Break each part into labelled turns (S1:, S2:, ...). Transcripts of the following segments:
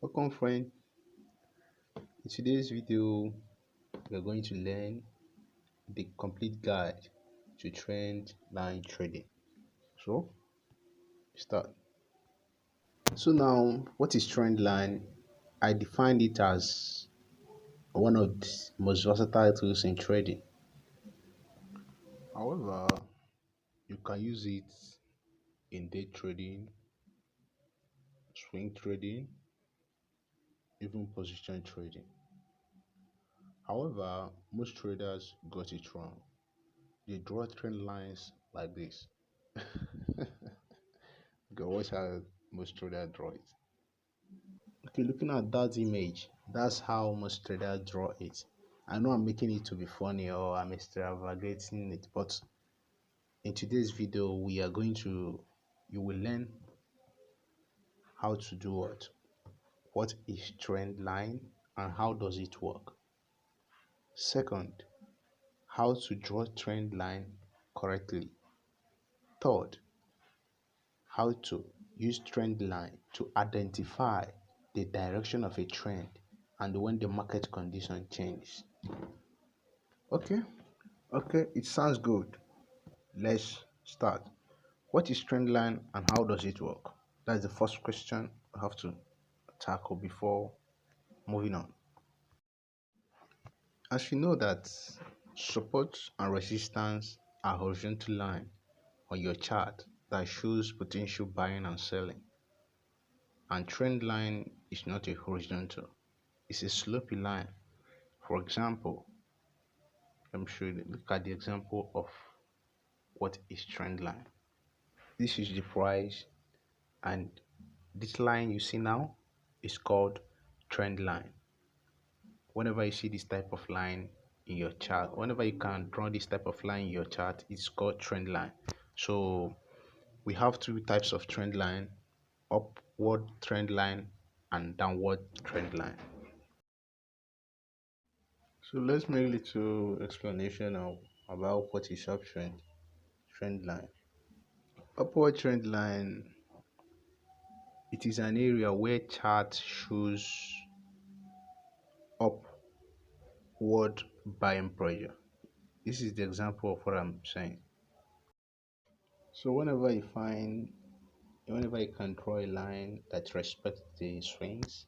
S1: Welcome friend. In today's video, we are going to learn the complete guide to trend line trading. So, start. So now, what is trend line? I defined it as one of the most versatile tools in trading. However, you can use it in day trading, swing trading, even position trading. However, most traders got it wrong. They draw trend lines like this. Go watch how most traders draw it. Okay, looking at that image, that's how most traders draw it. I know I'm making it to be funny or I'm extravagating it, but in today's video, you will learn how to do what is trend line, and how does it work. Second, how to draw trend line correctly. Third, how to use trend line to identify the direction of a trend and when the market condition changes. Okay, okay, it sounds good. Let's start. What is trend line and how does it work? That's the first question I have to tackle before moving on. As you know that support and resistance are horizontal line on your chart that shows potential buying and selling. And trend line is not a horizontal, it's a slopy line. For example, let me show you, look at the example of what is trend line. This is the price, and this line you see now is called trend line. Whenever you see this type of line in your chart, whenever you can draw this type of line in your chart, it's called trend line. So we have two types of trend line: upward trend line and downward trend line. So let's make a little explanation about what is uptrend trend line. Upward trend line, it is an area where chart shows upward buying pressure. This is the example of what I'm saying. So whenever you can draw a line that respects the swings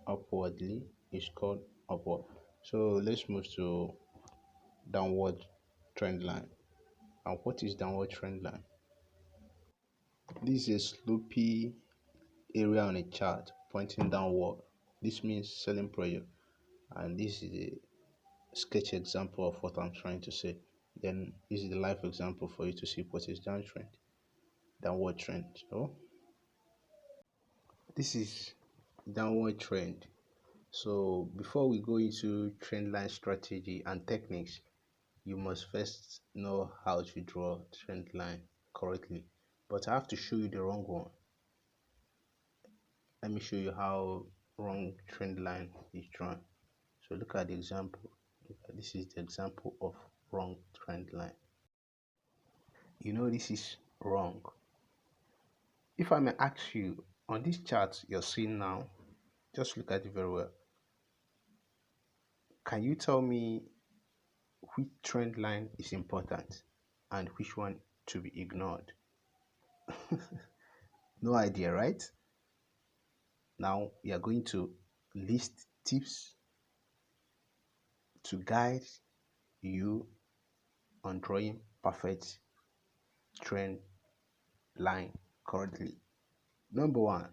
S1: upwardly, it's called upward. So let's move to downward trend line. And what is downward trend line? This is a slopy area on a chart pointing downward. This means selling pressure, and this is a sketch example of what I'm trying to say. Then this is the live example for you to see what is downward trend. So this is downward trend. So before we go into trend line strategy and techniques, you must first know how to draw trend line correctly. But I have to show you the wrong one. Let me show you how wrong trend line is drawn. So look at the example. This is the example of wrong trend line. You know this is wrong. If I may ask you, on this chart you're seeing now, just look at it very well. Can you tell me which trend line is important and which one to be ignored? No idea, right? Now we are going to list tips to guide you on drawing perfect trend line correctly. Number one,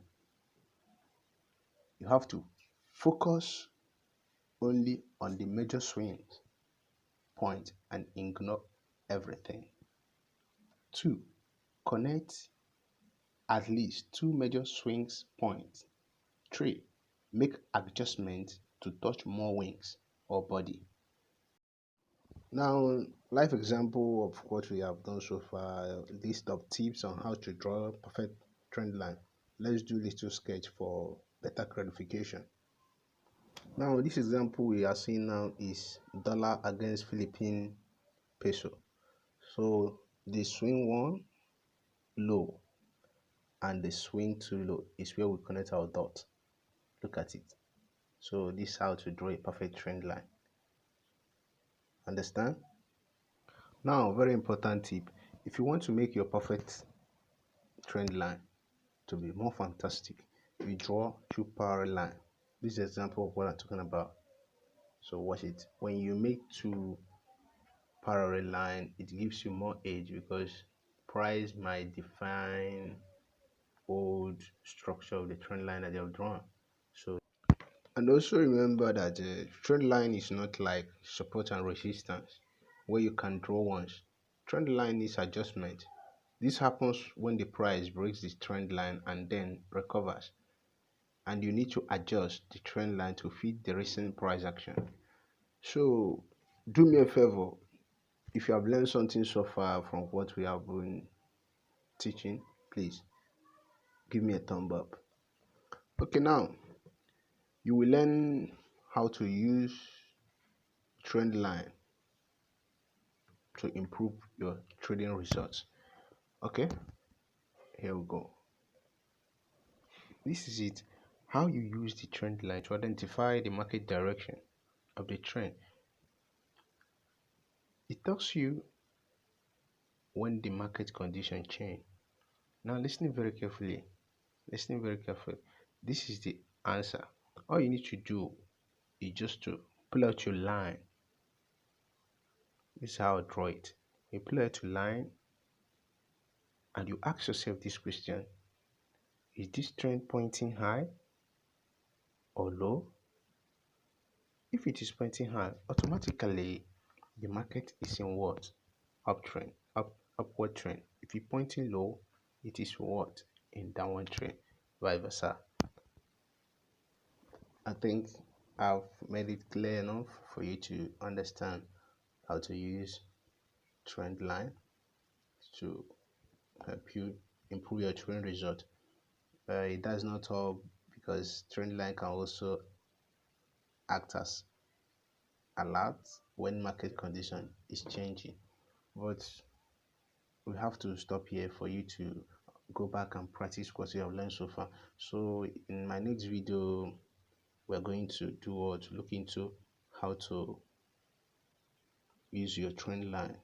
S1: you have to focus only on the major swing point and ignore everything. Two, connect at least two major swings points. Three, make adjustments to touch more wings or body. Now, live example of what we have done so far, a list of tips on how to draw a perfect trend line. Let's do little sketch for better clarification. Now, this example we are seeing now is dollar against Philippine peso. So the swing one low and the swing two low is where we connect our dot. Look at it. So this is how to draw a perfect trend line. Understand? Now, very important tip. If you want to make your perfect trend line to be more fantastic, you draw two parallel line. This is an example of what I'm talking about. So watch it. When you make two parallel line, it gives you more edge because price might define old structure of the trend line that they've drawn. So, and also remember that the trend line is not like support and resistance where you can draw once. Trend line is adjustment. This happens when the price breaks the trend line and then recovers, and you need to adjust the trend line to fit the recent price action. So do me a favor, if you have learned something so far from what we have been teaching, please give me a thumb up. Okay, now you will learn how to use trend line to improve your trading results. Okay, here we go. This is it. How you use the trend line to identify the market direction of the trend. It tells you when the market condition change. Now listen very carefully. Listen very carefully. This is the answer. All you need to do is just to pull out your line. This is how I draw it. You pull out your line and you ask yourself this question. Is this trend pointing high or low? If it is pointing high, automatically the market is in what? Uptrend, upward trend. If it's pointing low, it is what? In downward trend, vice versa. I think I've made it clear enough for you to understand how to use trend line to help you improve your trading result. It does not all because trend line can also act as alert when market condition is changing. But we have to stop here for you to go back and practice what you have learned so far. So in my next video, we're going to do or to look into how to use your trend line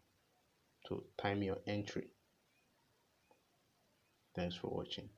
S1: to time your entry. Thanks for watching.